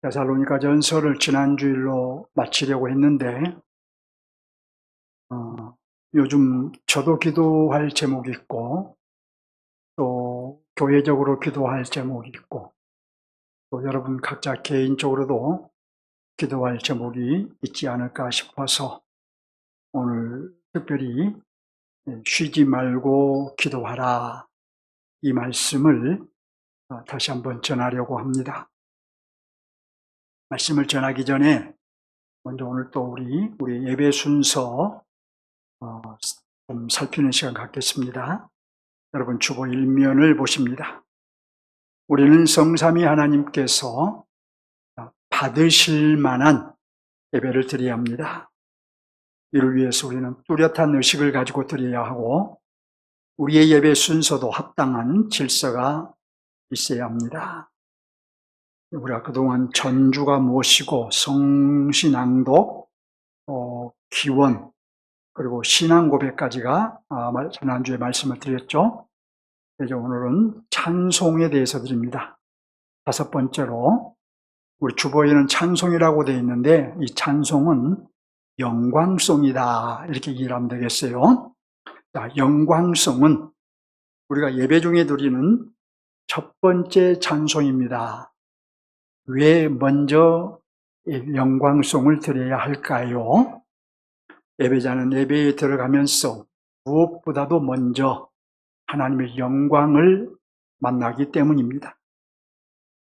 데살로니가 전서를 지난 주일로 마치려고 했는데 요즘 저도 기도할 제목이 있고 또 교회적으로 기도할 제목이 있고 또 여러분 각자 개인적으로도 기도할 제목이 있지 않을까 싶어서 오늘 특별히 쉬지 말고 기도하라 이 말씀을 다시 한번 전하려고 합니다. 말씀을 전하기 전에 먼저 오늘 또 우리 예배 순서 좀 살피는 시간 갖겠습니다. 여러분 주보 1면을 보십니다. 우리는 성삼위 하나님께서 받으실 만한 예배를 드려야 합니다. 이를 위해서 우리는 뚜렷한 의식을 가지고 드려야 하고 우리의 예배 순서도 합당한 질서가 있어야 합니다. 우리가 그동안 전주가 무엇이고 성신앙독, 기원, 그리고 신앙 고백까지가 지난주에 말씀을 드렸죠. 이제 오늘은 찬송에 대해서 드립니다. 5번째로 우리 주보에는 찬송이라고 되어 있는데 이 찬송은 영광송이다 이렇게 이해를 하면 되겠어요. 자, 영광송은 우리가 예배 중에 드리는 첫 번째 찬송입니다. 왜 먼저 영광송을 드려야 할까요? 예배자는 예배에 들어가면서 무엇보다도 먼저 하나님의 영광을 만나기 때문입니다.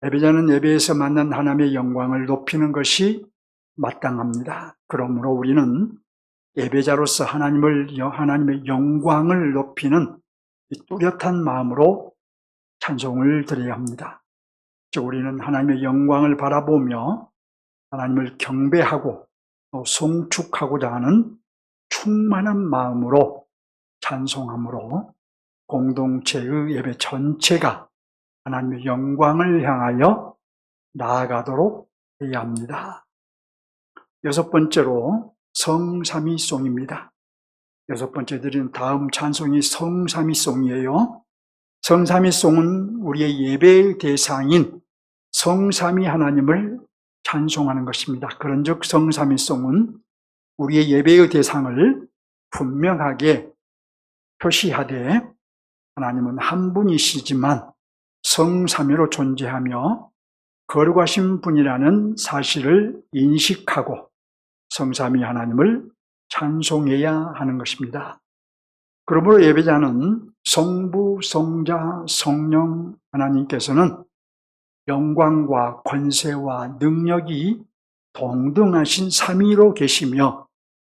예배자는 예배에서 만난 하나님의 영광을 높이는 것이 마땅합니다. 그러므로 우리는 예배자로서 하나님의 영광을 높이는 이 뚜렷한 마음으로 찬송을 드려야 합니다. 즉 우리는 하나님의 영광을 바라보며 하나님을 경배하고 또 송축하고자 하는 충만한 마음으로 찬송함으로 공동체의 예배 전체가 하나님의 영광을 향하여 나아가도록 해야 합니다. 6번째로 성삼위송입니다. 6번째 드리는 다음 찬송이 성삼위송이에요. 성삼위송은 우리의 예배의 대상인 성삼위 하나님을 찬송하는 것입니다. 그런즉 성삼위송은 우리의 예배의 대상을 분명하게 표시하되 하나님은 한 분이시지만 성삼위로 존재하며 거룩하신 분이라는 사실을 인식하고 성삼위 하나님을 찬송해야 하는 것입니다. 그러므로 예배자는 성부, 성자, 성령 하나님께서는 영광과 권세와 능력이 동등하신 삼위로 계시며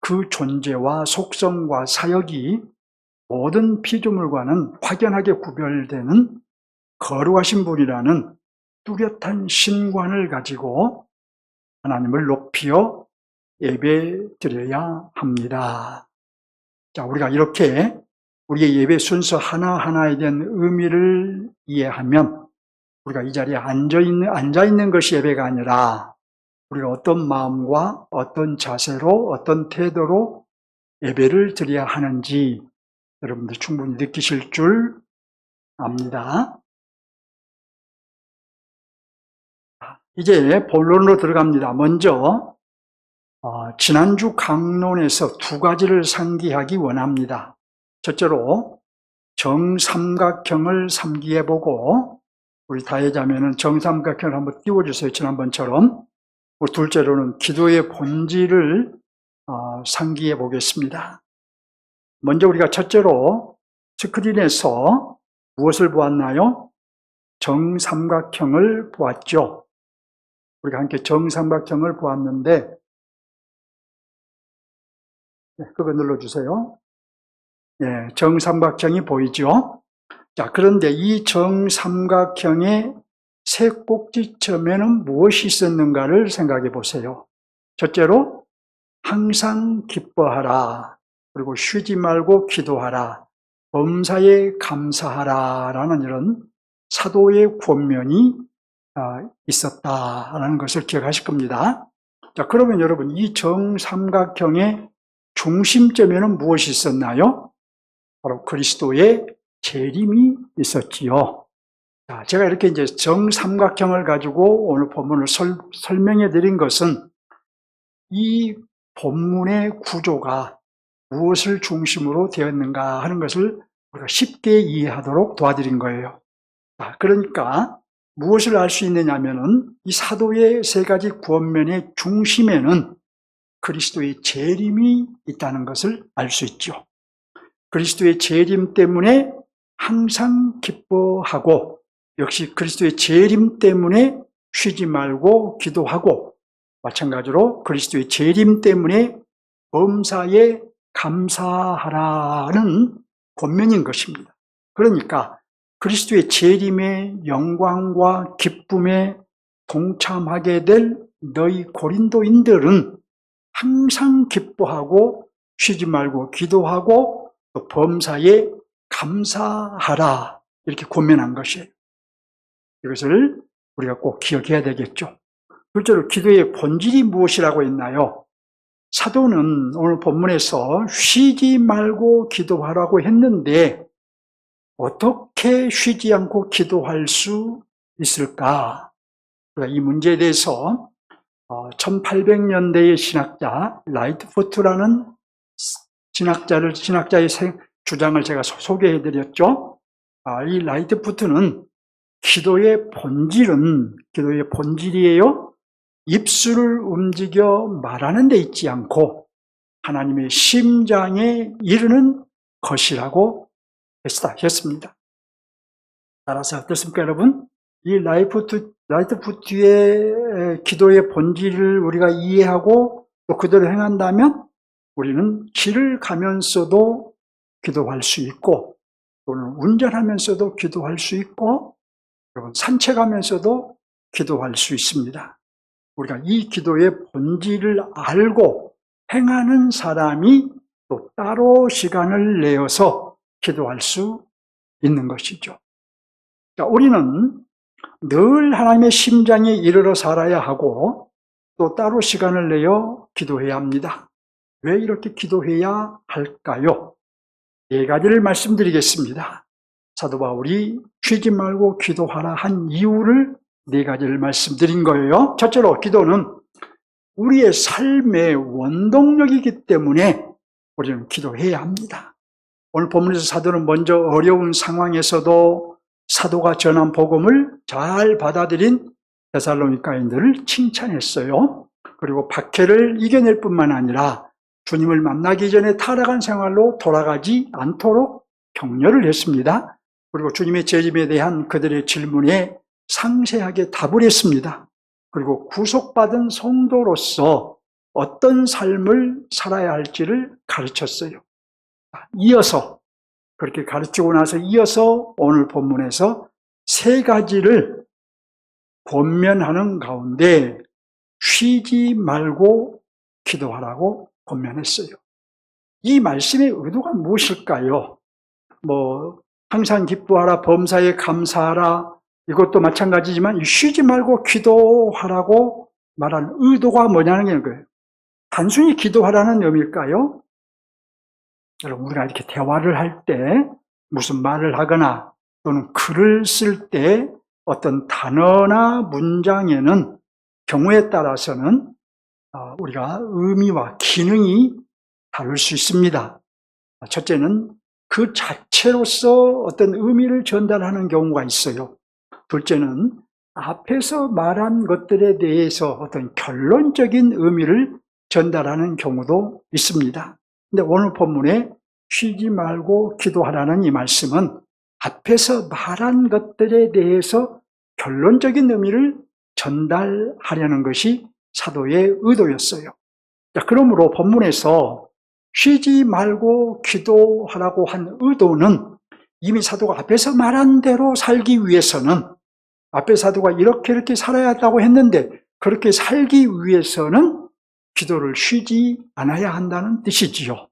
그 존재와 속성과 사역이 모든 피조물과는 확연하게 구별되는 거룩하신 분이라는 뚜렷한 신관을 가지고 하나님을 높여 예배드려야 합니다. 자, 우리가 이렇게 우리의 예배 순서 하나하나에 대한 의미를 이해하면 우리가 이 자리에 앉아있는 것이 예배가 아니라 우리가 어떤 마음과 어떤 자세로 어떤 태도로 예배를 드려야 하는지 여러분들 충분히 느끼실 줄 압니다. 이제 본론으로 들어갑니다. 먼저 지난주 강론에서 2가지를 상기하기 원합니다. 첫째로 정삼각형을 상기해보고 우리 다혜자매는 정삼각형을 한번 띄워주세요. 지난번처럼. 둘째로는 기도의 본질을 상기해 보겠습니다. 먼저 우리가 첫째로 스크린에서 무엇을 보았나요? 정삼각형을 보았죠. 우리가 함께 정삼각형을 보았는데 그거 눌러주세요. 네, 정삼각형이 보이죠? 자, 그런데 이 정삼각형의 세 꼭지점에는 무엇이 있었는가를 생각해 보세요. 첫째로 항상 기뻐하라, 그리고 쉬지 말고 기도하라, 범사에 감사하라 라는 이런 사도의 권면이 있었다라는 것을 기억하실 겁니다. 자, 그러면 여러분 이 정삼각형의 중심점에는 무엇이 있었나요? 바로 그리스도의 재림이 있었지요. 자, 제가 이렇게 이제 정삼각형을 가지고 오늘 본문을 설명해 드린 것은 이 본문의 구조가 무엇을 중심으로 되었는가 하는 것을 우리가 쉽게 이해하도록 도와드린 거예요. 자, 그러니까 무엇을 알 수 있느냐면은 이 사도의 세 가지 구원면의 중심에는 그리스도의 재림이 있다는 것을 알 수 있죠. 그리스도의 재림 때문에 항상 기뻐하고, 역시 그리스도의 재림 때문에 쉬지 말고 기도하고, 마찬가지로 그리스도의 재림 때문에 범사에 감사하라는 권면인 것입니다. 그러니까 그리스도의 재림의 영광과 기쁨에 동참하게 될 너희 고린도인들은 항상 기뻐하고 쉬지 말고 기도하고 또 범사에 감사하라, 이렇게 권면한 것이에요. 이것을 우리가 꼭 기억해야 되겠죠. 둘째로 기도의 본질이 무엇이라고 했나요? 사도는 오늘 본문에서 쉬지 말고 기도하라고 했는데 어떻게 쉬지 않고 기도할 수 있을까? 이 문제에 대해서 1800년대의 신학자 라이트푸트라는 신학자의 주장을 제가 소개해드렸죠. 이 라이트푸트는 기도의 본질이에요. 입술을 움직여 말하는 데 있지 않고 하나님의 심장에 이르는 것이라고 했습니다. 따라서 어떻습니까, 여러분? 이 라이트푸트의 기도의 본질을 우리가 이해하고 또 그대로 행한다면 우리는 길을 가면서도 기도할 수 있고, 또는 운전하면서도 기도할 수 있고, 산책하면서도 기도할 수 있습니다. 우리가 이 기도의 본질을 알고 행하는 사람이 또 따로 시간을 내어서 기도할 수 있는 것이죠. 자, 우리는 늘 하나님의 심장에 이르러 살아야 하고 또 따로 시간을 내어 기도해야 합니다. 왜 이렇게 기도해야 할까요? 네 가지를 말씀드리겠습니다. 사도 바울이 쉬지 말고 기도하라 한 이유를 네 가지를 말씀드린 거예요. 첫째로 기도는 우리의 삶의 원동력이기 때문에 우리는 기도해야 합니다. 오늘 본문에서 사도는 먼저 어려운 상황에서도 사도가 전한 복음을 잘 받아들인 데살로니가인들을 칭찬했어요. 그리고 박해를 이겨낼 뿐만 아니라 주님을 만나기 전에 타락한 생활로 돌아가지 않도록 격려를 했습니다. 그리고 주님의 재림에 대한 그들의 질문에 상세하게 답을 했습니다. 그리고 구속받은 성도로서 어떤 삶을 살아야 할지를 가르쳤어요. 이어서 그렇게 가르치고 나서 이어서 오늘 본문에서 세 가지를 권면하는 가운데 쉬지 말고 기도하라고 권면했어요. 이 말씀의 의도가 무엇일까요? 항상 기뻐하라, 범사에 감사하라, 이것도 마찬가지지만 쉬지 말고 기도하라고 말한 의도가 뭐냐는 거예요. 단순히 기도하라는 의미일까요? 여러분, 우리가 이렇게 대화를 할 때 무슨 말을 하거나 또는 글을 쓸 때 어떤 단어나 문장에는 경우에 따라서는 우리가 의미와 기능이 다를 수 있습니다. 첫째는 그 자체로서 어떤 의미를 전달하는 경우가 있어요. 둘째는 앞에서 말한 것들에 대해서 어떤 결론적인 의미를 전달하는 경우도 있습니다. 근데 오늘 본문에 쉬지 말고 기도하라는 이 말씀은 앞에서 말한 것들에 대해서 결론적인 의미를 전달하려는 것이 사도의 의도였어요. 자, 그러므로 본문에서 쉬지 말고 기도하라고 한 의도는 이미 사도가 앞에서 말한 대로 살기 위해서는, 앞에 사도가 이렇게 살아야 한다고 했는데 그렇게 살기 위해서는 기도를 쉬지 않아야 한다는 뜻이지요.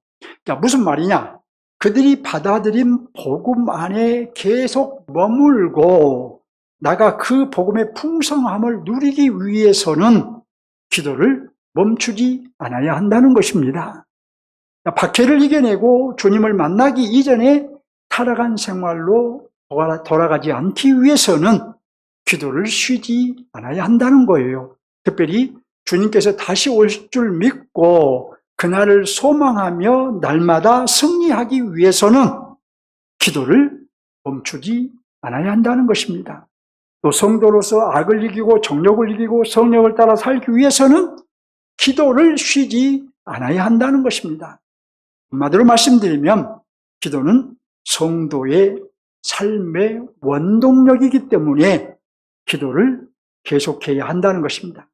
자, 무슨 말이냐? 그들이 받아들인 복음 안에 계속 머물고 나가 그 복음의 풍성함을 누리기 위해서는 기도를 멈추지 않아야 한다는 것입니다. 박해를 이겨내고 주님을 만나기 이전에 타락한 생활로 돌아가지 않기 위해서는 기도를 쉬지 않아야 한다는 거예요. 특별히 주님께서 다시 올 줄 믿고 그날을 소망하며 날마다 승리하기 위해서는 기도를 멈추지 않아야 한다는 것입니다. 또 성도로서 악을 이기고 정욕을 이기고 성령을 따라 살기 위해서는 기도를 쉬지 않아야 한다는 것입니다. 한마디로 말씀드리면 기도는 성도의 삶의 원동력이기 때문에 기도를 계속해야 한다는 것입니다.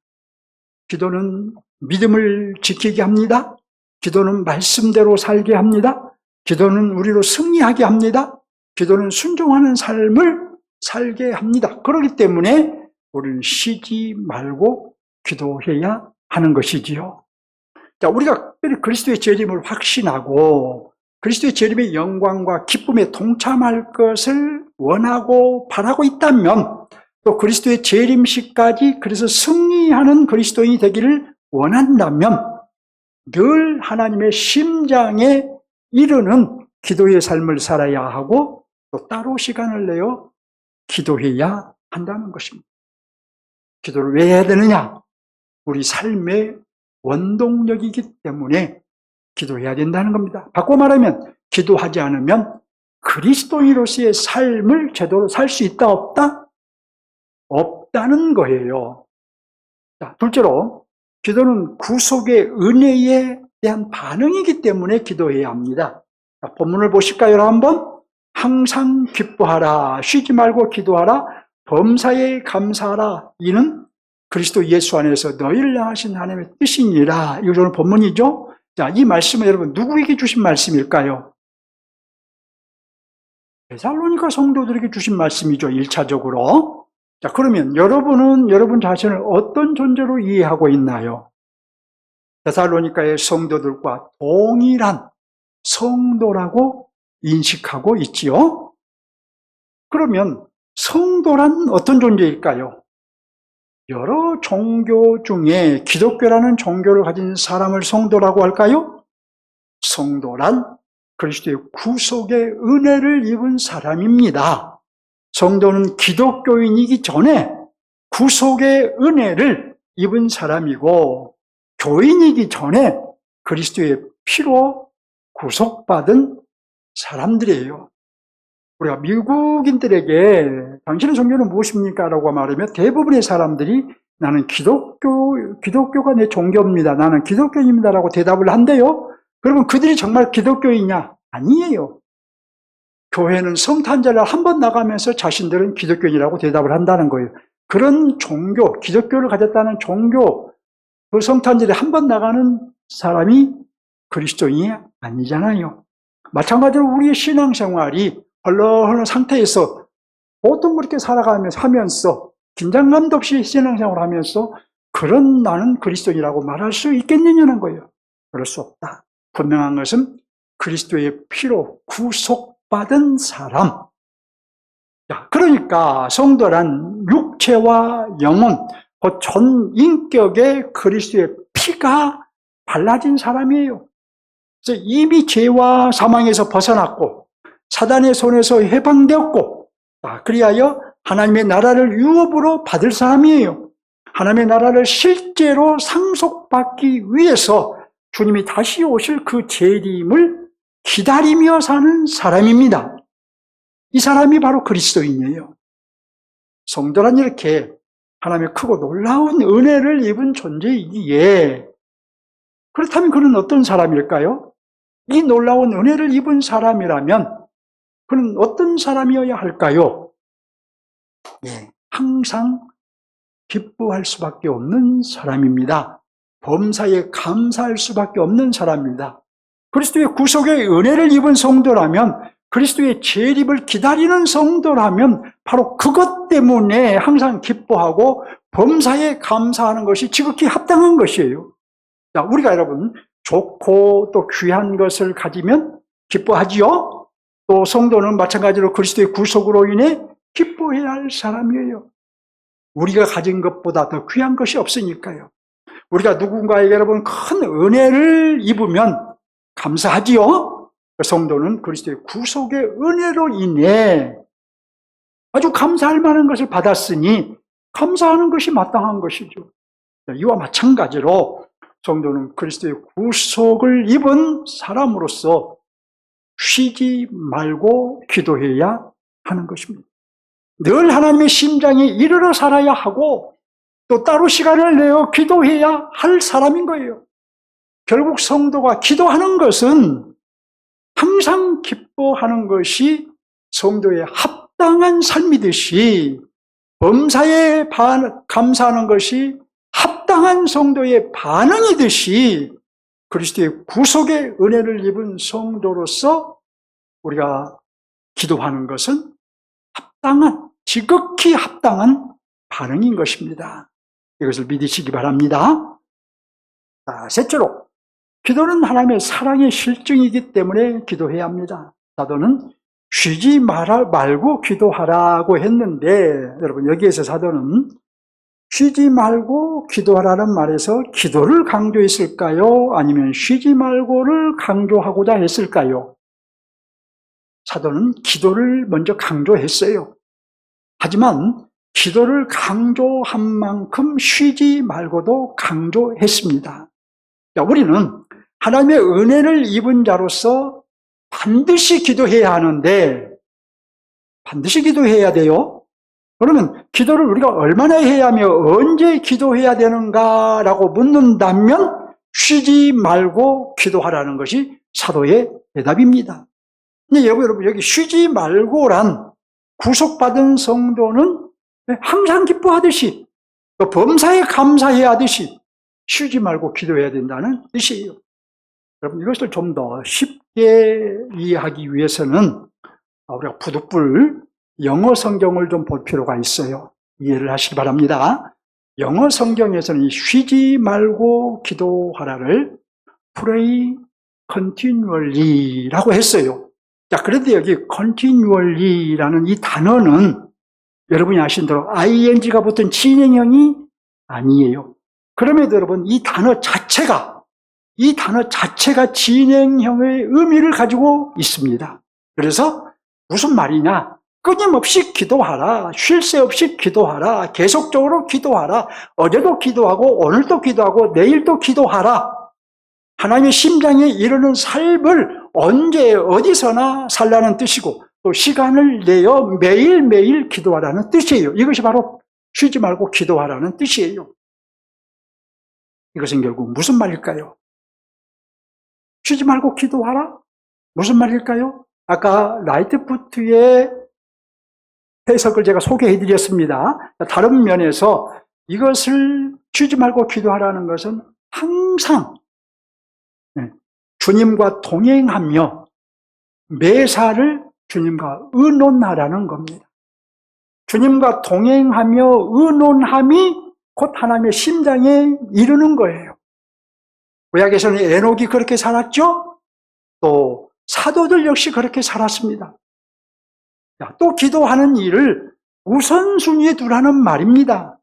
기도는 믿음을 지키게 합니다. 기도는 말씀대로 살게 합니다. 기도는 우리로 승리하게 합니다. 기도는 순종하는 삶을 살게 합니다. 그렇기 때문에 우리는 쉬지 말고 기도해야 하는 것이지요. 자, 우리가 그리스도의 재림을 확신하고 그리스도의 재림의 영광과 기쁨에 동참할 것을 원하고 바라고 있다면, 또 그리스도의 재림식까지 그래서 승리하는 그리스도인이 되기를 원한다면 늘 하나님의 심장에 이르는 기도의 삶을 살아야 하고 또 따로 시간을 내어 기도해야 한다는 것입니다. 기도를 왜 해야 되느냐? 우리 삶의 원동력이기 때문에 기도해야 된다는 겁니다. 바꿔 말하면 기도하지 않으면 그리스도인으로서의 삶을 제대로 살 수 있다 없다? 없다는 거예요. 자, 둘째로 기도는 구속의 은혜에 대한 반응이기 때문에 기도해야 합니다. 자, 본문을 보실까요? 한번. 항상 기뻐하라, 쉬지 말고 기도하라, 범사에 감사하라. 이는 그리스도 예수 안에서 너희를 향하신 하나님의 뜻이니라. 이거 오늘 본문이죠. 자, 이 말씀은 여러분 누구에게 주신 말씀일까요? 데살로니가 성도들에게 주신 말씀이죠. 1차적으로. 자, 그러면 여러분은 여러분 자신을 어떤 존재로 이해하고 있나요? 데살로니가의 성도들과 동일한 성도라고 인식하고 있지요? 그러면 성도란 어떤 존재일까요? 여러 종교 중에 기독교라는 종교를 가진 사람을 성도라고 할까요? 성도란 그리스도의 구속의 은혜를 입은 사람입니다. 성도는 기독교인이기 전에 구속의 은혜를 입은 사람이고, 교인이기 전에 그리스도의 피로 구속받은 사람들이에요. 우리가 미국인들에게 당신의 종교는 무엇입니까? 라고 말하면 대부분의 사람들이 나는 기독교가 내 종교입니다. 나는 기독교인입니다. 라고 대답을 한대요. 그러면 그들이 정말 기독교이냐? 아니에요. 교회는 성탄절날 한 번 나가면서 자신들은 기독교인이라고 대답을 한다는 거예요. 그런 종교, 기독교를 가졌다는 종교, 그 성탄절에 한 번 나가는 사람이 그리스도인이 아니잖아요. 마찬가지로 우리의 신앙생활이 헐렁헐렁 상태에서 보통 그렇게 살아가면서 하면서 긴장감도 없이 신앙생활을 하면서 그런 나는 그리스도인이라고 말할 수 있겠느냐는 거예요. 그럴 수 없다. 분명한 것은 그리스도의 피로 구속받은 사람. 자, 그러니까 성도란 육체와 영혼, 그 전 인격에 그리스도의 피가 발라진 사람이에요. 그래서 이미 죄와 사망에서 벗어났고 사단의 손에서 해방되었고, 그리하여 하나님의 나라를 유업으로 받을 사람이에요. 하나님의 나라를 실제로 상속받기 위해서 주님이 다시 오실 그 재림을 기다리며 사는 사람입니다. 이 사람이 바로 그리스도인이에요. 성도란 이렇게 하나님의 크고 놀라운 은혜를 입은 존재이기에, 그렇다면 그는 어떤 사람일까요? 이 놀라운 은혜를 입은 사람이라면 그는 어떤 사람이어야 할까요? 항상 기뻐할 수밖에 없는 사람입니다. 범사에 감사할 수밖에 없는 사람입니다. 그리스도의 구속의 은혜를 입은 성도라면, 그리스도의 재림을 기다리는 성도라면 바로 그것 때문에 항상 기뻐하고 범사에 감사하는 것이 지극히 합당한 것이에요. 자, 우리가 여러분 좋고 또 귀한 것을 가지면 기뻐하지요? 또 성도는 마찬가지로 그리스도의 구속으로 인해 기뻐해야 할 사람이에요. 우리가 가진 것보다 더 귀한 것이 없으니까요. 우리가 누군가에게 여러분 큰 은혜를 입으면 감사하지요? 성도는 그리스도의 구속의 은혜로 인해 아주 감사할 만한 것을 받았으니 감사하는 것이 마땅한 것이죠. 이와 마찬가지로 성도는 그리스도의 구속을 입은 사람으로서 쉬지 말고 기도해야 하는 것입니다. 늘 하나님의 심장에 이르러 살아야 하고 또 따로 시간을 내어 기도해야 할 사람인 거예요. 결국 성도가 기도하는 것은 항상 기뻐하는 것이 성도의 합당한 삶이듯이 범사에 감사하는 것이 합당한 성도의 반응이듯이 그리스도의 구속의 은혜를 입은 성도로서 우리가 기도하는 것은 합당한, 지극히 합당한 반응인 것입니다. 이것을 믿으시기 바랍니다. 자, 셋째로, 기도는 하나님의 사랑의 실증이기 때문에 기도해야 합니다. 사도는 쉬지 말고 기도하라고 했는데, 여러분, 여기에서 사도는 쉬지 말고 기도하라는 말에서 기도를 강조했을까요? 아니면 쉬지 말고를 강조하고자 했을까요? 사도는 기도를 먼저 강조했어요. 하지만 기도를 강조한 만큼 쉬지 말고도 강조했습니다. 우리는 하나님의 은혜를 입은 자로서 반드시 기도해야 하는데, 반드시 기도해야 돼요. 그러면 기도를 우리가 얼마나 해야 하며 언제 기도해야 되는가라고 묻는다면 쉬지 말고 기도하라는 것이 사도의 대답입니다. 근데 여러분, 여기 쉬지 말고란 구속받은 성도는 항상 기뻐하듯이 또 범사에 감사해야 하듯이 쉬지 말고 기도해야 된다는 뜻이에요. 여러분, 이것을 좀 더 쉽게 이해하기 위해서는 우리가 부득불 영어 성경을 좀 볼 필요가 있어요. 이해를 하시기 바랍니다. 영어 성경에서는 이 쉬지 말고 기도하라를 pray continually라고 했어요. 자, 그런데 여기 continually라는 이 단어는 여러분이 아신 대로 ing가 붙은 진행형이 아니에요. 그럼에도 여러분, 이 단어 자체가 진행형의 의미를 가지고 있습니다. 그래서 무슨 말이냐? 끊임없이 기도하라, 쉴 새 없이 기도하라, 계속적으로 기도하라, 어제도 기도하고 오늘도 기도하고 내일도 기도하라. 하나님의 심장에 이르는 삶을 언제 어디서나 살라는 뜻이고 또 시간을 내어 매일매일 기도하라는 뜻이에요. 이것이 바로 쉬지 말고 기도하라는 뜻이에요. 이것은 결국 무슨 말일까요? 쉬지 말고 기도하라? 무슨 말일까요? 아까 라이트푸트의 해석을 제가 소개해드렸습니다. 다른 면에서 이것을 쉬지 말고 기도하라는 것은 항상 주님과 동행하며 매사를 주님과 의논하라는 겁니다. 주님과 동행하며 의논함이 곧 하나님의 심장에 이르는 거예요. 구약에서는 에녹이 그렇게 살았죠? 또 사도들 역시 그렇게 살았습니다. 또 기도하는 일을 우선순위에 두라는 말입니다.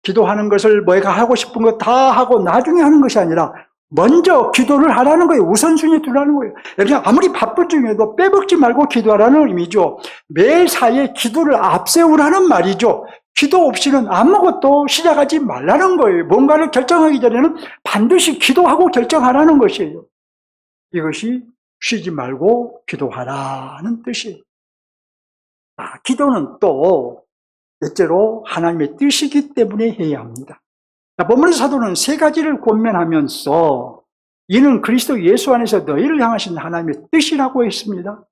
기도하는 것을 뭐가 하고 싶은 거 다 하고 나중에 하는 것이 아니라 먼저 기도를 하라는 거예요. 우선순위에 두라는 거예요. 그냥 아무리 바쁠 중에도 빼먹지 말고 기도하라는 의미죠. 매사에 기도를 앞세우라는 말이죠. 기도 없이는 아무것도 시작하지 말라는 거예요. 뭔가를 결정하기 전에는 반드시 기도하고 결정하라는 것이에요. 이것이 쉬지 말고 기도하라는 뜻이에요. 기도는 또 넷째로 하나님의 뜻이기 때문에 해야 합니다. 본문의 사도는 세 가지를 권면하면서 이는 그리스도 예수 안에서 너희를 향하신 하나님의 뜻이라고 했습니다.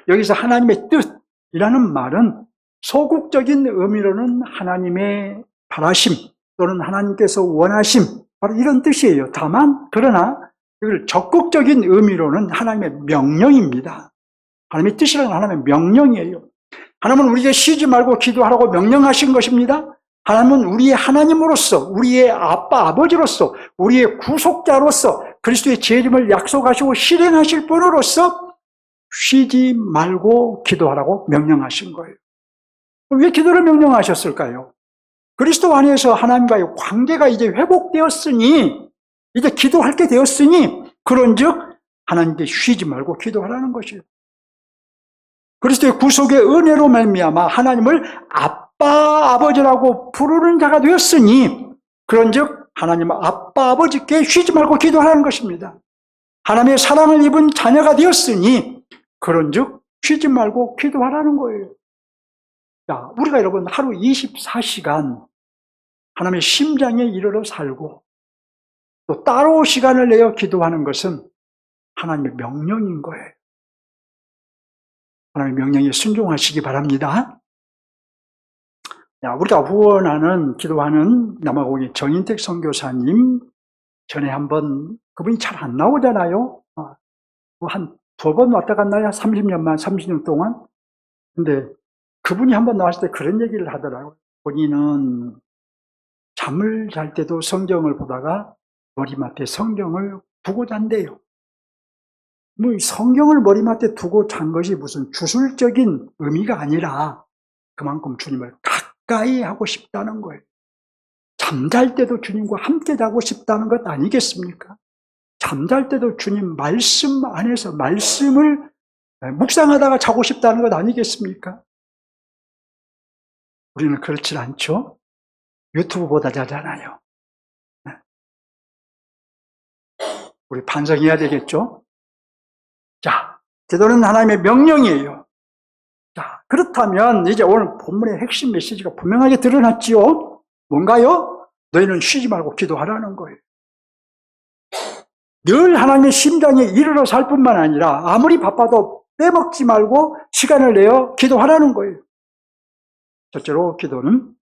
여기서 하나님의 뜻이라는 말은 소극적인 의미로는 하나님의 바라심 또는 하나님께서 원하심 바로 이런 뜻이에요. 다만 그러나 이걸 적극적인 의미로는 하나님의 명령입니다. 하나님의 뜻이라는 하나님의 명령이에요. 하나님은 우리에게 쉬지 말고 기도하라고 명령하신 것입니다. 하나님은 우리의 하나님으로서, 우리의 아빠, 아버지로서, 우리의 구속자로서 그리스도의 재림을 약속하시고 실행하실 분으로서 쉬지 말고 기도하라고 명령하신 거예요. 왜 기도를 명령하셨을까요? 그리스도 안에서 하나님과의 관계가 이제 회복되었으니, 이제 기도할 게 되었으니, 그런즉 하나님께 쉬지 말고 기도하라는 것이에요. 그리스도의 구속의 은혜로 말미암아 하나님을 아빠, 아버지라고 부르는 자가 되었으니, 그런즉 하나님 아빠, 아버지께 쉬지 말고 기도하라는 것입니다. 하나님의 사랑을 입은 자녀가 되었으니, 그런즉 쉬지 말고 기도하라는 거예요. 자, 우리가 여러분 하루 24시간 하나님의 심장에 이르러 살고 또 따로 시간을 내어 기도하는 것은 하나님의 명령인 거예요. 하나님의 명령에 순종하시기 바랍니다. 자, 우리가 후원하는, 기도하는 남아공의 정인택 선교사님, 전에 한번, 그분이 잘 안 나오잖아요. 한 2번 왔다 갔나요? 30년 동안. 근데 그분이 한번 나왔을 때 그런 얘기를 하더라고요. 본인은 잠을 잘 때도 성경을 보다가 머리맡에 성경을 두고 잔대요. 뭐 성경을 머리맡에 두고 잔 것이 무슨 주술적인 의미가 아니라 그만큼 주님을 가까이 하고 싶다는 거예요. 잠잘 때도 주님과 함께 자고 싶다는 것 아니겠습니까? 잠잘 때도 주님 말씀 안에서 말씀을 묵상하다가 자고 싶다는 것 아니겠습니까? 우리는 그렇지 않죠? 유튜브보다 자잖아요. 우리 반성해야 되겠죠? 자, 기도는 하나님의 명령이에요. 자, 그렇다면 이제 오늘 본문의 핵심 메시지가 분명하게 드러났지요? 뭔가요? 너희는 쉬지 말고 기도하라는 거예요. 늘 하나님의 심장에 이르러 살 뿐만 아니라 아무리 바빠도 빼먹지 말고 시간을 내어 기도하라는 거예요. 첫째로 기도는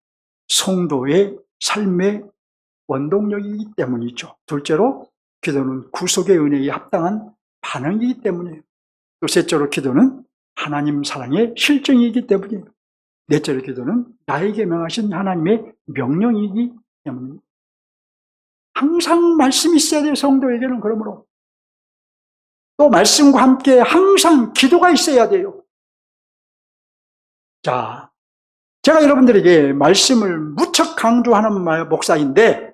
성도의 삶의 원동력이기 때문이죠. 둘째로 기도는 구속의 은혜에 합당한 반응이기 때문이에요. 또 셋째로 기도는 하나님 사랑의 실정이기 때문이에요. 넷째로 기도는 나에게 명하신 하나님의 명령이기 때문입니다. 항상 말씀이 있어야 돼요, 성도에게는. 그러므로 또 말씀과 함께 항상 기도가 있어야 돼요. 자, 제가 여러분들에게 말씀을 무척 강조하는 목사인데,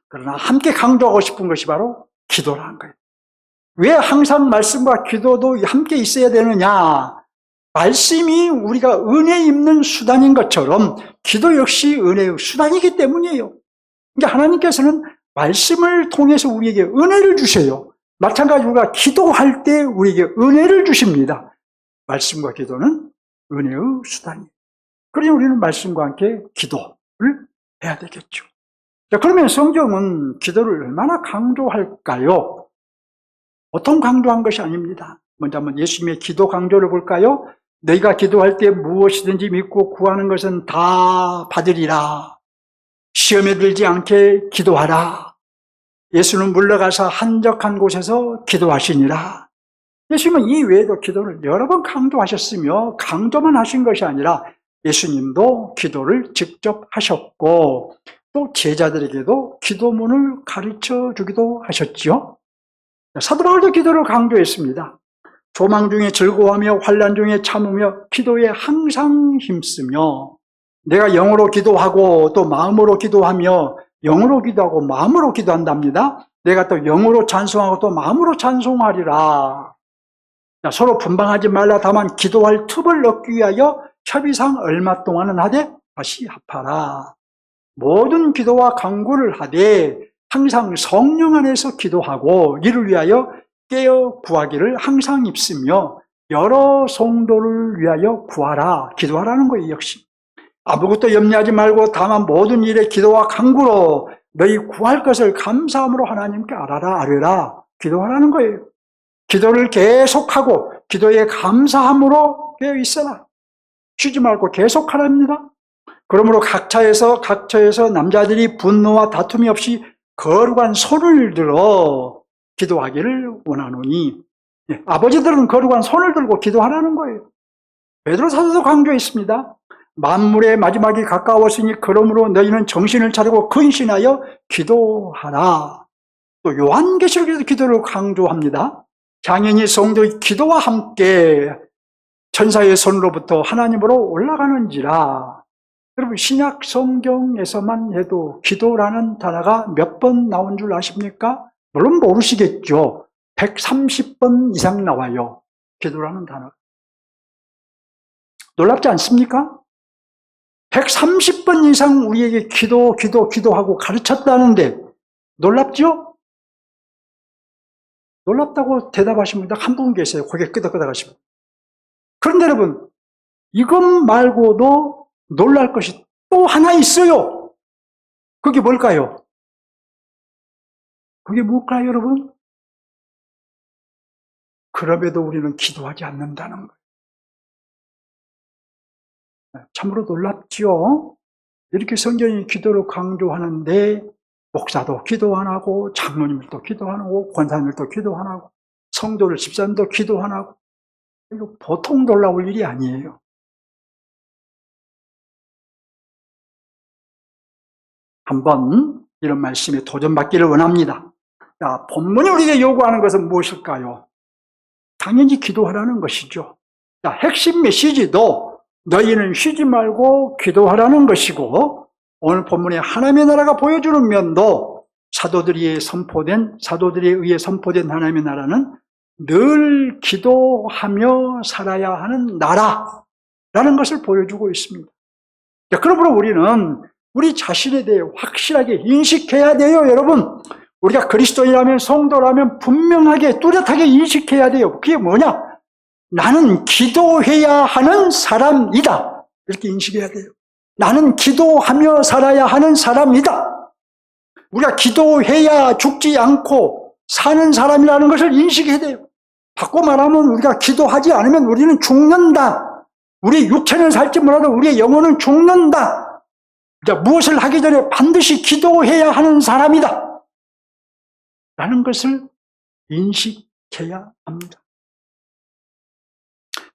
그러나 함께 강조하고 싶은 것이 바로 기도라는 거예요. 왜 항상 말씀과 기도도 함께 있어야 되느냐? 말씀이 우리가 은혜 입는 수단인 것처럼 기도 역시 은혜의 수단이기 때문이에요. 그러니까 하나님께서는 말씀을 통해서 우리에게 은혜를 주셔요. 마찬가지로 우리가 기도할 때 우리에게 은혜를 주십니다. 말씀과 기도는 은혜의 수단이에요. 그러니 우리는 말씀과 함께 기도를 해야 되겠죠. 자, 그러면 성경은 기도를 얼마나 강조할까요? 보통 강조한 것이 아닙니다. 먼저 한번 예수님의 기도 강조를 볼까요? 너희가 기도할 때 무엇이든지 믿고 구하는 것은 다 받으리라. 시험에 들지 않게 기도하라. 예수는 물러가서 한적한 곳에서 기도하시니라. 예수님은 이 외에도 기도를 여러 번 강조하셨으며 강조만 하신 것이 아니라 예수님도 기도를 직접 하셨고 또 제자들에게도 기도문을 가르쳐 주기도 하셨지요. 사도 바울도 기도를 강조했습니다. 조망 중에 즐거워하며 환난 중에 참으며 기도에 항상 힘쓰며 내가 영어로 기도하고 또 마음으로 기도하며 영어로 기도하고 마음으로 기도한답니다. 내가 또 영어로 찬송하고 또 마음으로 찬송하리라. 서로 분방하지 말라. 다만 기도할 틈을 얻기 위하여 협의상 얼마 동안은 하되 다시 합하라. 모든 기도와 간구를 하되 항상 성령 안에서 기도하고 이를 위하여 깨어 구하기를 항상 입으며 여러 성도를 위하여 구하라. 기도하라는 거예요. 역시 아무것도 염려하지 말고 다만 모든 일에 기도와 간구로 너희 구할 것을 감사함으로 하나님께 아뢰라. 기도하라는 거예요. 기도를 계속하고 기도에 감사함으로 되어 있어라. 쉬지 말고 계속하랍니다. 그러므로 각처에서 남자들이 분노와 다툼이 없이 거룩한 손을 들어 기도하기를 원하노니, 아버지들은 거룩한 손을 들고 기도하라는 거예요. 베드로 사도도 강조했습니다. 만물의 마지막이 가까웠으니 그러므로 너희는 정신을 차리고 근신하여 기도하라. 또 요한계시록에서 기도를 강조합니다. 장인이 성도의 기도와 함께 천사의 손으로부터 하나님으로 올라가는지라. 여러분 신약 성경에서만 해도 기도라는 단어가 몇 번 나온 줄 아십니까? 물론 모르시겠죠. 130번 이상 나와요. 기도라는 단어. 놀랍지 않습니까? 130번 이상 우리에게 기도하고 가르쳤다는데 놀랍죠? 놀랍다고 대답하신 분들 한 분 계세요. 고개 끄덕끄덕 하시고. 그런데 여러분, 이것 말고도 놀랄 것이 또 하나 있어요. 그게 뭘까요? 그게 뭘까요, 여러분? 그럼에도 우리는 기도하지 않는다는 거예요. 참으로 놀랍지요? 이렇게 성경이 기도를 강조하는데 목사도 기도 안 하고 장로님들도 기도 안 하고 권사님들도 기도 안 하고 성도들 집사님도 기도 안 하고 이거 보통 놀라울 일이 아니에요. 한번 이런 말씀에 도전받기를 원합니다. 자, 본문이 우리에게 요구하는 것은 무엇일까요? 당연히 기도하라는 것이죠. 자, 핵심 메시지도 너희는 쉬지 말고 기도하라는 것이고, 오늘 본문에 하나님의 나라가 보여주는 면도 사도들에 의해 선포된 하나님의 나라는 늘 기도하며 살아야 하는 나라라는 것을 보여주고 있습니다. 자, 그러므로 우리는 우리 자신에 대해 확실하게 인식해야 돼요, 여러분. 우리가 그리스도인이라면, 성도라면 분명하게 뚜렷하게 인식해야 돼요. 그게 뭐냐? 나는 기도해야 하는 사람이다. 이렇게 인식해야 돼요. 나는 기도하며 살아야 하는 사람이다. 우리가 기도해야 죽지 않고 사는 사람이라는 것을 인식해야 돼요. 바꿔 말하면 우리가 기도하지 않으면 우리는 죽는다. 우리 육체는 살지 몰라도 우리의 영혼은 죽는다. 자, 무엇을 하기 전에 반드시 기도해야 하는 사람이다. 라는 것을 인식해야 합니다.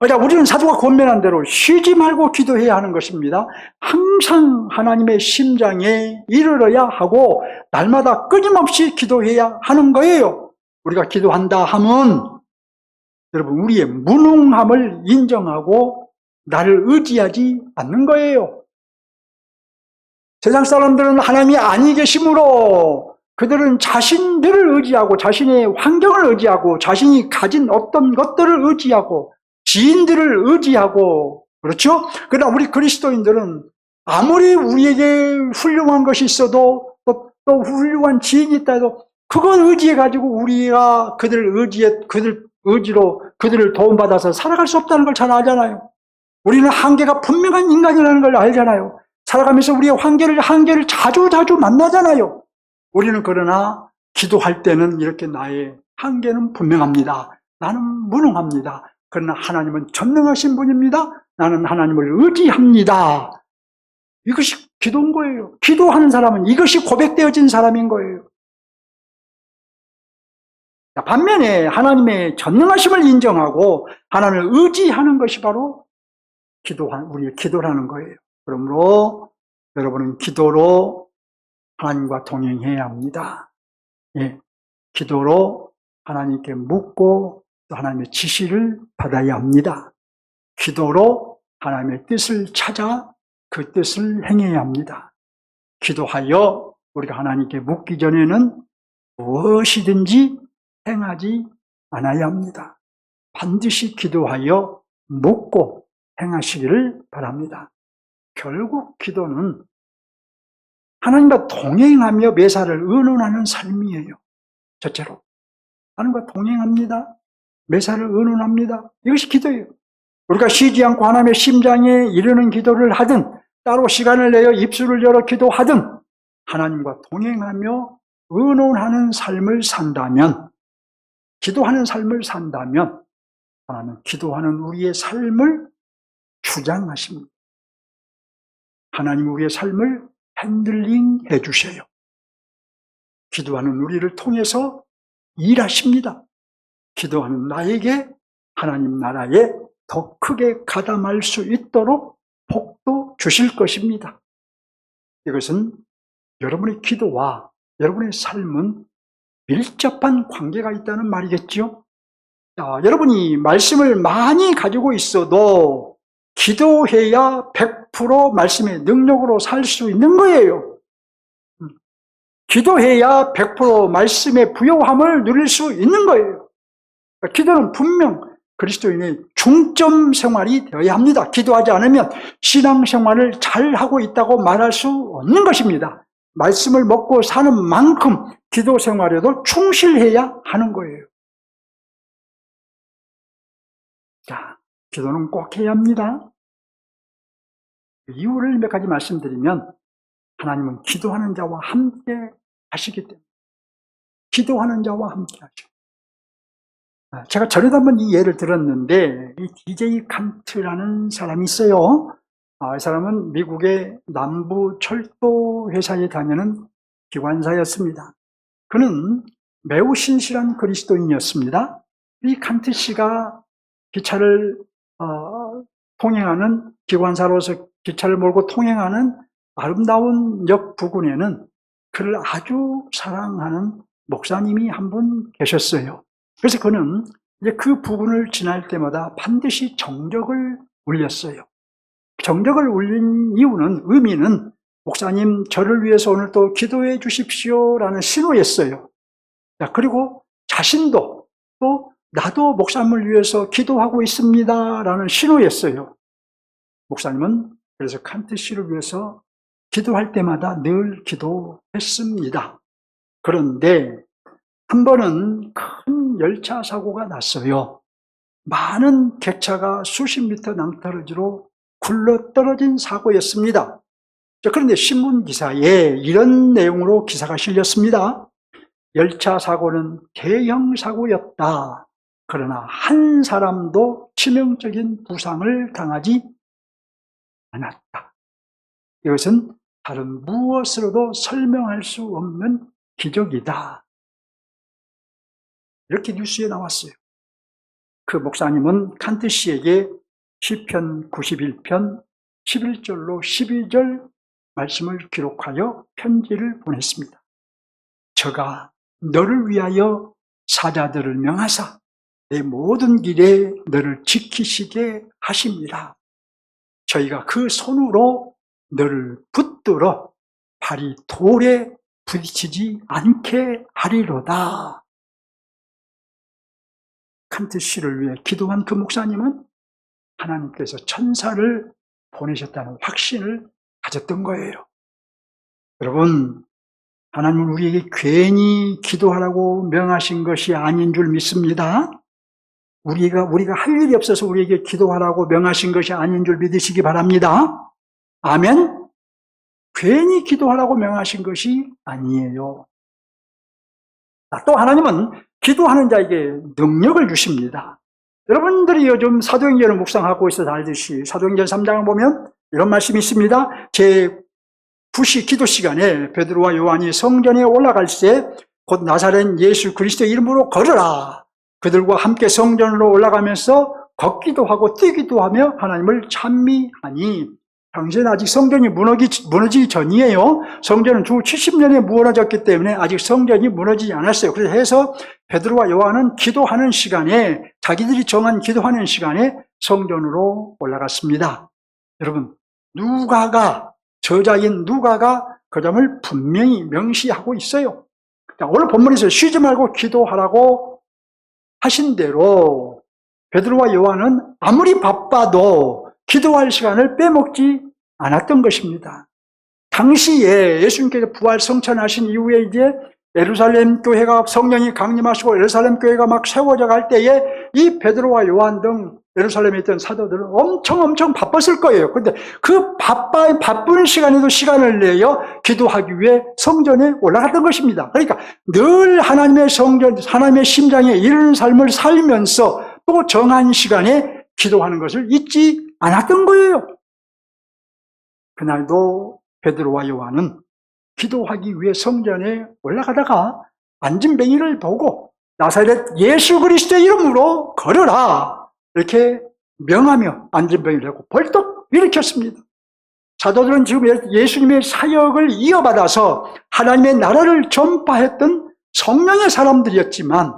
자, 우리는 사도가 권면한 대로 쉬지 말고 기도해야 하는 것입니다. 항상 하나님의 심장에 이르러야 하고 날마다 끊임없이 기도해야 하는 거예요. 우리가 기도한다 하면 여러분 우리의 무능함을 인정하고 나를 의지하지 않는 거예요. 세상 사람들은 하나님이 아니 계심으로 그들은 자신들을 의지하고 자신의 환경을 의지하고 자신이 가진 어떤 것들을 의지하고 지인들을 의지하고 그렇죠? 그러나 우리 그리스도인들은 아무리 우리에게 훌륭한 것이 있어도 또 훌륭한 지인이 있다 해도 그걸 의지해가지고 우리가 그들 의지로 그들을 도움받아서 살아갈 수 없다는 걸 잘 알잖아요. 우리는 한계가 분명한 인간이라는 걸 알잖아요. 살아가면서 우리의 한계를 자주 만나잖아요. 우리는 그러나 기도할 때는 이렇게 나의 한계는 분명합니다. 나는 무능합니다. 그러나 하나님은 전능하신 분입니다. 나는 하나님을 의지합니다. 이것이 기도인 거예요. 기도하는 사람은 이것이 고백되어진 사람인 거예요. 반면에 하나님의 전능하심을 인정하고 하나님을 의지하는 것이 바로 우리의 기도라는 거예요. 그러므로 여러분은 기도로 하나님과 동행해야 합니다. 예, 기도로 하나님께 묻고 또 하나님의 지시를 받아야 합니다. 기도로 하나님의 뜻을 찾아 그 뜻을 행해야 합니다. 기도하여 우리가 하나님께 묻기 전에는 무엇이든지 행하지 않아야 합니다. 반드시 기도하여 묻고 행하시기를 바랍니다. 결국 기도는 하나님과 동행하며 매사를 의논하는 삶이에요. 첫째로 하나님과 동행합니다. 매사를 의논합니다. 이것이 기도예요. 우리가 쉬지 않고 하나님의 심장에 이르는 기도를 하든 따로 시간을 내어 입술을 열어 기도하든 하나님과 동행하며 의논하는 삶을 산다면, 기도하는 삶을 산다면 하나님은 기도하는 우리의 삶을 주장하십니다. 하나님 우리의 삶을 핸들링 해주셔요. 기도하는 우리를 통해서 일하십니다. 기도하는 나에게 하나님 나라에 더 크게 가담할 수 있도록 복도 주실 것입니다. 이것은 여러분의 기도와 여러분의 삶은 밀접한 관계가 있다는 말이겠죠. 자, 여러분이 말씀을 많이 가지고 있어도 기도해야 100% 말씀의 능력으로 살 수 있는 거예요. 기도해야 100% 말씀의 부요함을 누릴 수 있는 거예요. 기도는 분명 그리스도인의 중점 생활이 되어야 합니다. 기도하지 않으면 신앙생활을 잘하고 있다고 말할 수 없는 것입니다. 말씀을 먹고 사는 만큼 기도 생활에도 충실해야 하는 거예요. 자, 기도는 꼭 해야 합니다. 이유를 몇 가지 말씀드리면, 하나님은 기도하는 자와 함께 하시기 때문에 기도하는 자와 함께 하죠. 제가 전에도 한번 이 예를 들었는데, 이 DJ 칸트라는 사람이 있어요. 이 사람은 미국의 남부 철도 회사에 다니는 기관사였습니다. 그는 매우 신실한 그리스도인이었습니다. 이 칸트 씨가 기차를 통행하는, 기관사로서 기차를 몰고 통행하는 아름다운 역 부근에는 그를 아주 사랑하는 목사님이 한 분 계셨어요. 그래서 그는 이제 그 부분을 지날 때마다 반드시 정적을 울렸어요. 정적을 울린 이유는, 의미는 목사님 저를 위해서 오늘 또 기도해 주십시오라는 신호였어요. 그리고 자신도 또 나도 목사님을 위해서 기도하고 있습니다라는 신호였어요. 목사님은 그래서 칸트 씨를 위해서 기도할 때마다 늘 기도했습니다. 그런데 한 번은 큰 열차 사고가 났어요. 많은 객차가 수십 미터 낭떠러지로 굴러떨어진 사고였습니다. 그런데 신문 기사에 이런 내용으로 기사가 실렸습니다. 열차 사고는 대형 사고였다. 그러나 한 사람도 치명적인 부상을 당하지 않았다. 이것은 다른 무엇으로도 설명할 수 없는 기적이다. 이렇게 뉴스에 나왔어요. 그 목사님은 칸트 씨에게 시편 91편 11절로 12절 말씀을 기록하여 편지를 보냈습니다. 저가 너를 위하여 사자들을 명하사 내 모든 길에 너를 지키시게 하십니다. 저희가 그 손으로 너를 붙들어 발이 돌에 부딪히지 않게 하리로다. 칸트 씨를 위해 기도한 그 목사님은 하나님께서 천사를 보내셨다는 확신을 가졌던 거예요. 여러분, 하나님은 우리에게 괜히 기도하라고 명하신 것이 아닌 줄 믿습니다. 우리가 할 일이 없어서 우리에게 기도하라고 명하신 것이 아닌 줄 믿으시기 바랍니다. 아멘? 괜히 기도하라고 명하신 것이 아니에요. 또 하나님은 기도하는 자에게 능력을 주십니다. 여러분들이 요즘 사도행전을 묵상하고 있어서 알듯이 사도행전 3장을 보면 이런 말씀이 있습니다. 제9시 기도 시간에 베드로와 요한이 성전에 올라갈 때 곧 나사렛 예수 그리스도의 이름으로 걸으라. 그들과 함께 성전으로 올라가면서 걷기도 하고 뛰기도 하며 하나님을 찬미하니, 당시에는 아직 성전이 무너지기 전이에요. 성전은 주 70년에 무너졌기 때문에 아직 성전이 무너지지 않았어요. 그래서 해서 베드로와 요한은 기도하는 시간에, 자기들이 정한 기도하는 시간에 성전으로 올라갔습니다. 여러분, 저자인 누가가 그 점을 분명히 명시하고 있어요. 오늘 본문에서 쉬지 말고 기도하라고 하신 대로 베드로와 요한은 아무리 바빠도 기도할 시간을 빼먹지 않았던 것입니다. 당시에 예수님께서 부활 성천하신 이후에 이제 예루살렘 교회가 성령이 강림하시고 예루살렘 교회가 막 세워져 갈 때에 이 베드로와 요한 등 예루살렘에 있던 사도들은 엄청 바빴을 거예요. 그런데 그 바쁜 시간에도 시간을 내어 기도하기 위해 성전에 올라갔던 것입니다. 그러니까 늘 하나님의 성전, 하나님의 심장에 이르는 삶을 살면서 또 정한 시간에 기도하는 것을 잊지 않았던 거예요. 그날도 베드로와 요한은 기도하기 위해 성전에 올라가다가 안진뱅이를 보고 나사렛 예수 그리스도의 이름으로 걸으라 이렇게 명하며 안진뱅이를 하고 벌떡 일으켰습니다. 사도들은 지금 예수님의 사역을 이어받아서 하나님의 나라를 전파했던 성령의 사람들이었지만,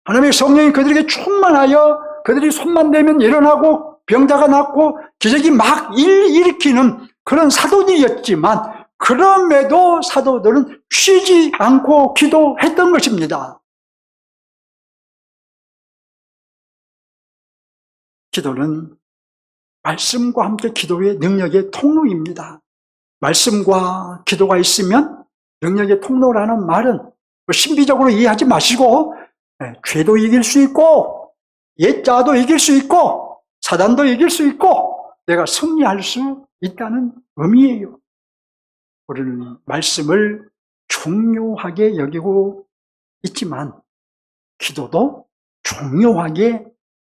하나님의 성령이 그들에게 충만하여 그들이 손만 대면 일어나고 병자가 낫고 기적이 막 일으키는 그런 사도들이었지만, 그럼에도 사도들은 쉬지 않고 기도했던 것입니다. 기도는 말씀과 함께 기도의 능력의 통로입니다. 말씀과 기도가 있으면 능력의 통로라는 말은 신비적으로 이해하지 마시고 죄도 이길 수 있고 옛자도 이길 수 있고 사단도 이길 수 있고 내가 승리할 수 있다는 의미예요. 우리는 말씀을 중요하게 여기고 있지만 기도도 중요하게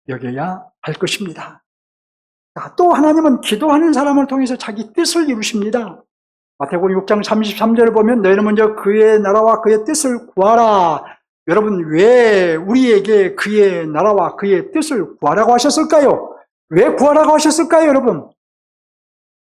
여겨야 할 것입니다. 또 하나님은 기도하는 사람을 통해서 자기 뜻을 이루십니다. 마태복음 6장 33절을 보면 너희는 먼저 그의 나라와 그의 뜻을 구하라. 여러분, 왜 우리에게 그의 나라와 그의 뜻을 구하라고 하셨을까요? 왜 구하라고 하셨을까요, 여러분?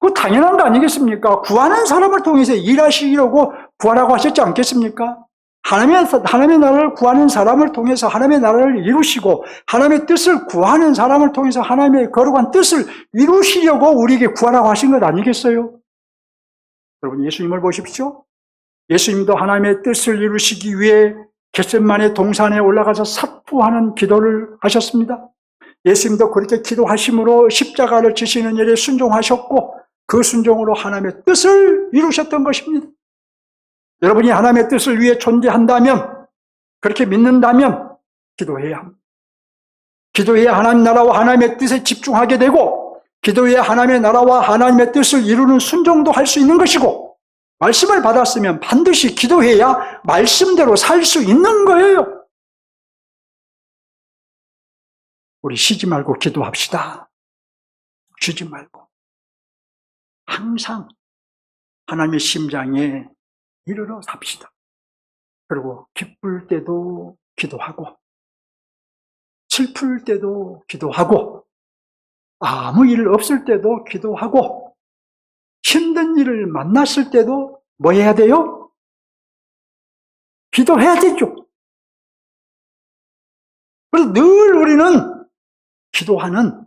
그거 당연한 거 아니겠습니까? 구하는 사람을 통해서 일하시려고 구하라고 하셨지 않겠습니까? 하나님의 나라를 구하는 사람을 통해서 하나님의 나라를 이루시고 하나님의 뜻을 구하는 사람을 통해서 하나님의 거룩한 뜻을 이루시려고 우리에게 구하라고 하신 것 아니겠어요? 여러분, 예수님을 보십시오. 예수님도 하나님의 뜻을 이루시기 위해 겟세마네 동산에 올라가서 사투하는 기도를 하셨습니다. 예수님도 그렇게 기도하심으로 십자가를 지시는 일에 순종하셨고 그 순종으로 하나님의 뜻을 이루셨던 것입니다. 여러분이 하나님의 뜻을 위해 존재한다면, 그렇게 믿는다면 기도해야 합니다. 기도해야 하나님 나라와 하나님의 뜻에 집중하게 되고 기도해야 하나님의 나라와 하나님의 뜻을 이루는 순종도 할 수 있는 것이고 말씀을 받았으면 반드시 기도해야 말씀대로 살 수 있는 거예요. 우리 쉬지 말고 기도합시다. 쉬지 말고 항상 하나님의 심장에 이르러 삽시다. 그리고 기쁠 때도 기도하고 슬플 때도 기도하고 아무 일 없을 때도 기도하고 힘든 일을 만났을 때도 뭐 해야 돼요? 기도해야 되죠. 그래서 늘 우리는 기도하는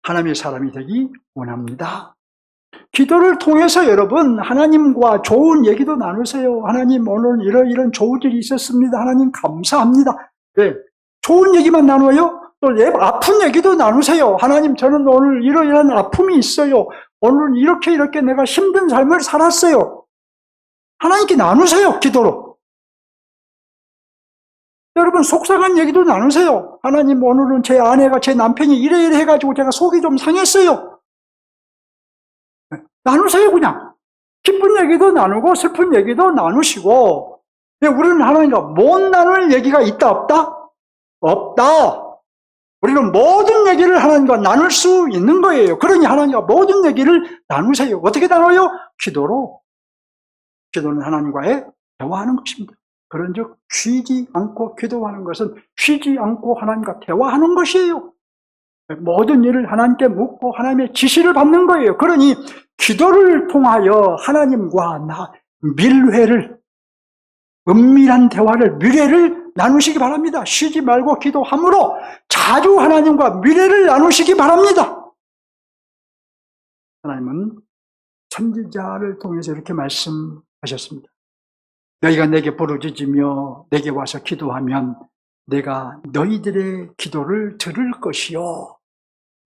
하나님의 사람이 되기 원합니다. 기도를 통해서 여러분 하나님과 좋은 얘기도 나누세요. 하나님 오늘 이런 좋은 일이 있었습니다. 하나님 감사합니다. 네, 좋은 얘기만 나눠요? 또 아픈 얘기도 나누세요. 하나님 저는 오늘 이런 아픔이 있어요. 오늘 이렇게 내가 힘든 삶을 살았어요. 하나님께 나누세요. 기도로. 여러분 속상한 얘기도 나누세요. 하나님 오늘은 제 아내가 제 남편이 이래 해가지고 제가 속이 좀 상했어요. 나누세요. 그냥 기쁜 얘기도 나누고 슬픈 얘기도 나누시고. 우리는 하나님과 못 나눌 얘기가 있다 없다? 없다. 우리는 모든 얘기를 하나님과 나눌 수 있는 거예요. 그러니 하나님과 모든 얘기를 나누세요. 어떻게 나눠요? 기도로. 기도는 하나님과의 대화하는 것입니다. 그런즉 쉬지 않고 기도하는 것은 쉬지 않고 하나님과 대화하는 것이에요. 모든 일을 하나님께 묻고 하나님의 지시를 받는 거예요. 그러니 기도를 통하여 하나님과 밀회를, 은밀한 대화를, 미래를 나누시기 바랍니다. 쉬지 말고 기도함으로 자주 하나님과 미래를 나누시기 바랍니다. 하나님은 선지자를 통해서 이렇게 말씀하셨습니다. 너희가 내게 부르짖으며 내게 와서 기도하면 내가 너희들의 기도를 들을 것이요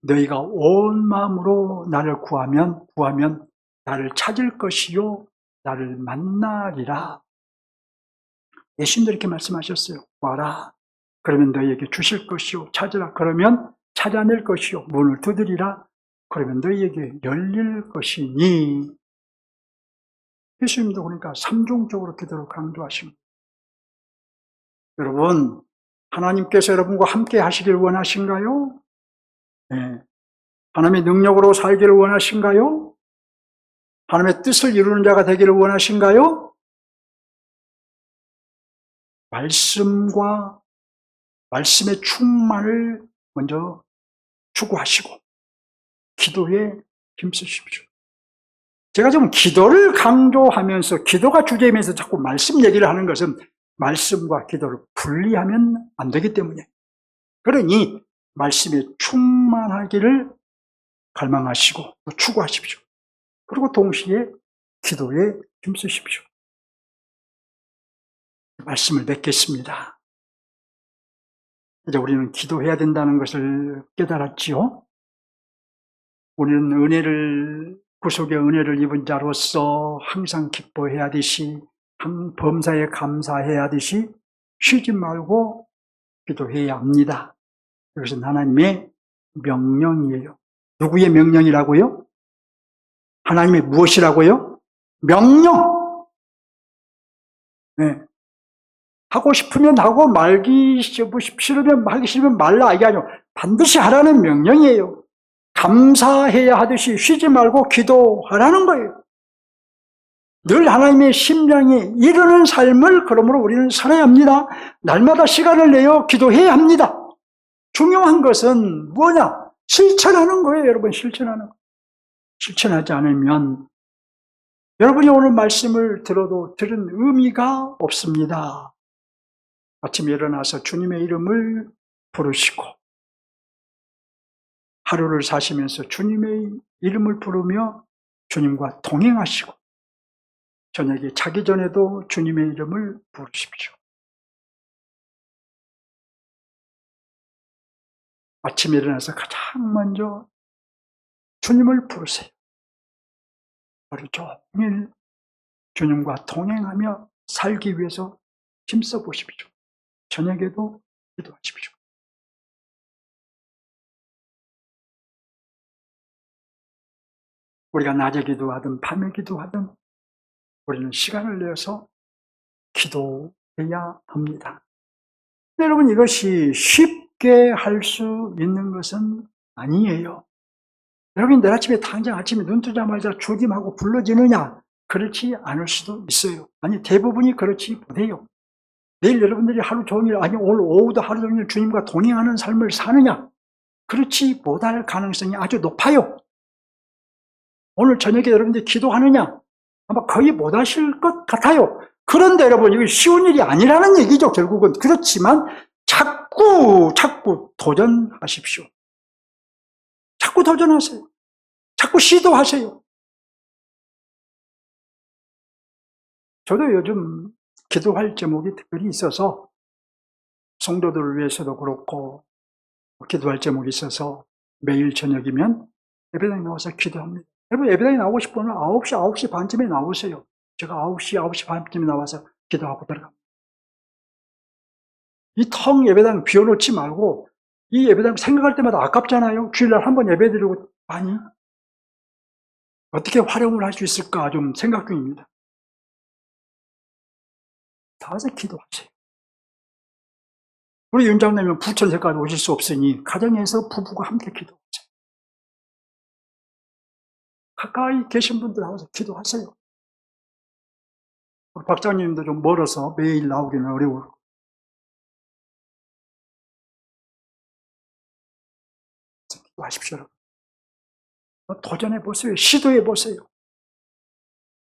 너희가 온 마음으로 나를 구하면 나를 찾을 것이요 나를 만나리라. 예수님도 이렇게 말씀하셨어요. 와라. 그러면 너희에게 주실 것이요. 찾으라. 그러면 찾아낼 것이요. 문을 두드리라. 그러면 너희에게 열릴 것이니. 예수님도 그러니까 삼중적으로 기도를 강조하십니다. 여러분, 하나님께서 여러분과 함께 하시길 원하신가요? 네. 하나님의 능력으로 살기를 원하신가요? 하나님의 뜻을 이루는 자가 되기를 원하신가요? 말씀과 말씀의 충만을 먼저 추구하시고 기도에 힘쓰십시오. 제가 지금 기도를 강조하면서 기도가 주제이면서 자꾸 말씀 얘기를 하는 것은 말씀과 기도를 분리하면 안 되기 때문에 그러니 말씀에 충만하기를 갈망하시고 추구하십시오. 그리고 동시에 기도에 힘쓰십시오. 말씀을 맺겠습니다. 이제 우리는 기도해야 된다는 것을 깨달았지요. 우리는 구속의 은혜를 입은 자로서 항상 기뻐해야 하듯이, 범사에 감사해야 하듯이 쉬지 말고 기도해야 합니다. 이것은 하나님의 명령이에요. 누구의 명령이라고요? 하나님의 무엇이라고요? 명령! 네. 하고 싶으면 하고 말기 싫으면 하기 싫으면 말라 이게 아니고 반드시 하라는 명령이에요. 감사해야 하듯이 쉬지 말고 기도하라는 거예요. 늘 하나님의 심장에 이르는 삶을 그러므로 우리는 살아야 합니다. 날마다 시간을 내어 기도해야 합니다. 중요한 것은 뭐냐? 실천하는 거예요. 여러분, 실천하는 거. 실천하지 않으면 여러분이 오늘 말씀을 들어도 들은 의미가 없습니다. 아침에 일어나서 주님의 이름을 부르시고 하루를 사시면서 주님의 이름을 부르며 주님과 동행하시고 저녁에 자기 전에도 주님의 이름을 부르십시오. 아침에 일어나서 가장 먼저 주님을 부르세요. 하루 종일 주님과 동행하며 살기 위해서 힘써 보십시오. 저녁에도 기도하십시오. 우리가 낮에 기도하든 밤에 기도하든 우리는 시간을 내어서 기도해야 합니다. 여러분, 이것이 쉽게 할 수 있는 것은 아니에요. 여러분, 내일 아침에 당장 아침에 눈 뜨자마자 주님하고 불러지느냐? 그렇지 않을 수도 있어요. 아니, 대부분이 그렇지 못해요. 내일 여러분들이 하루 종일, 아니 오늘 오후도 하루 종일 주님과 동행하는 삶을 사느냐? 그렇지 못할 가능성이 아주 높아요. 오늘 저녁에 여러분들이 기도하느냐? 아마 거의 못하실 것 같아요. 그런데 여러분, 이거 쉬운 일이 아니라는 얘기죠. 결국은. 그렇지만 자꾸 도전하십시오. 자꾸 도전하세요. 자꾸 시도하세요. 저도 요즘 기도할 제목이 특별히 있어서 성도들을 위해서도 그렇고 기도할 제목이 있어서 매일 저녁이면 예배당에 나와서 기도합니다. 여러분, 예배당에 나오고 싶으면 9시 반쯤에 나오세요. 제가 9시 반쯤에 나와서 기도하고 들어갑니다. 이 텅 예배당 비워놓지 말고 이 예배당 생각할 때마다 아깝잖아요. 주일날 한번 예배드리고 아니 어떻게 활용을 할 수 있을까 좀 생각 중입니다. 다 와서 기도하세요. 우리 윤장님은 부천세까지 오실 수 없으니 가정에서 부부가 함께 기도하세요. 가까이 계신 분들 나와서 기도하세요. 우리 박장님도 좀 멀어서 매일 나오기는 어려워요. 기도하십시오. 도전해보세요. 시도해보세요.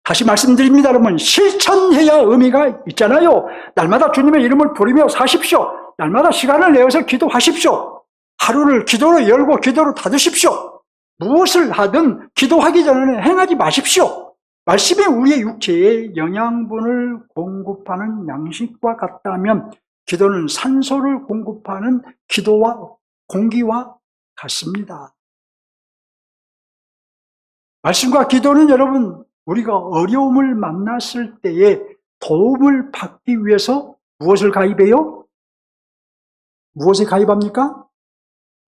다시 말씀드립니다, 여러분. 실천해야 의미가 있잖아요. 날마다 주님의 이름을 부르며 사십시오. 날마다 시간을 내어서 기도하십시오. 하루를 기도로 열고 기도로 닫으십시오. 무엇을 하든 기도하기 전에는 행하지 마십시오. 말씀이 우리의 육체에 영양분을 공급하는 양식과 같다면 기도는 산소를 공급하는 공기와 같습니다. 말씀과 기도는 여러분, 우리가 어려움을 만났을 때에 도움을 받기 위해서 무엇을 가입해요? 무엇에 가입합니까?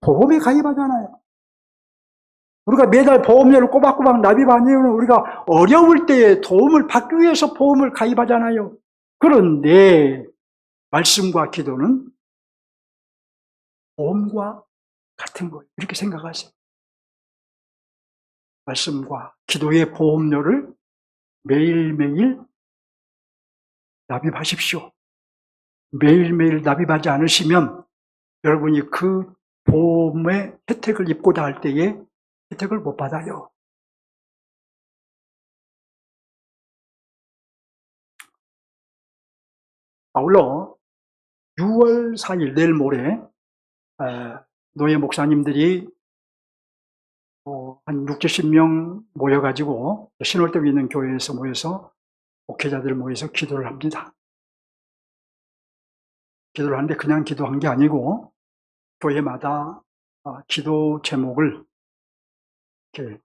보험에 가입하잖아요. 우리가 매달 보험료를 꼬박꼬박 납입하는 이유는 우리가 어려울 때에 도움을 받기 위해서 보험을 가입하잖아요. 그런데 말씀과 기도는 보험과 같은 거예요. 이렇게 생각하세요. 말씀과 기도의 보험료를 매일매일 납입하십시오. 매일매일 납입하지 않으시면 여러분이 그 보험의 혜택을 입고자 할 때에 혜택을 못 받아요. 아울러 6월 4일 내일 모레 노예 목사님들이 한 60명 모여가지고 신월동에 있는 교회에서 모여서 목회자들 모여서 기도를 합니다. 기도를 하는데 그냥 기도한 게 아니고 교회마다 기도 제목을 이렇게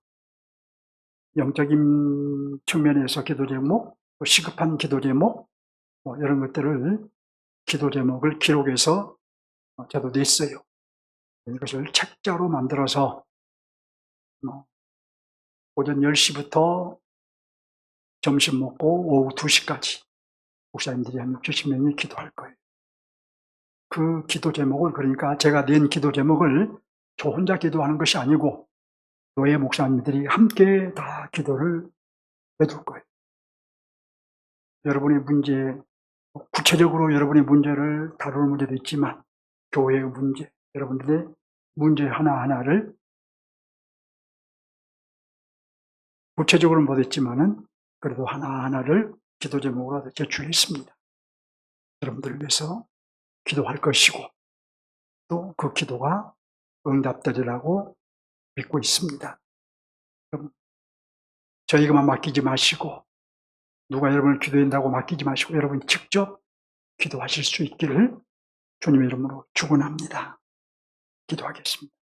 영적인 측면에서 기도 제목, 또 시급한 기도 제목, 이런 것들을 기도 제목을 기록해서 저도 냈어요. 이것을 책자로 만들어서 오전 10시부터 점심 먹고 오후 2시까지 목사님들이 한 60명이 기도할 거예요. 그 기도 제목을, 그러니까 제가 낸 기도 제목을 저 혼자 기도하는 것이 아니고 교회 목사님들이 함께 다 기도를 해둘 거예요. 여러분의 문제, 구체적으로 여러분의 문제를 다루는 문제도 있지만 교회의 문제, 여러분들의 문제 하나하나를 구체적으로는 못했지만은 그래도 하나하나를 기도 제목으로 제출했습니다. 여러분들을 위해서 기도할 것이고 또 그 기도가 응답되리라고 믿고 있습니다. 그럼 저희가만 맡기지 마시고 누가 여러분을 기도한다고 맡기지 마시고 여러분이 직접 기도하실 수 있기를 주님의 이름으로 축원합니다. 기도하겠습니다.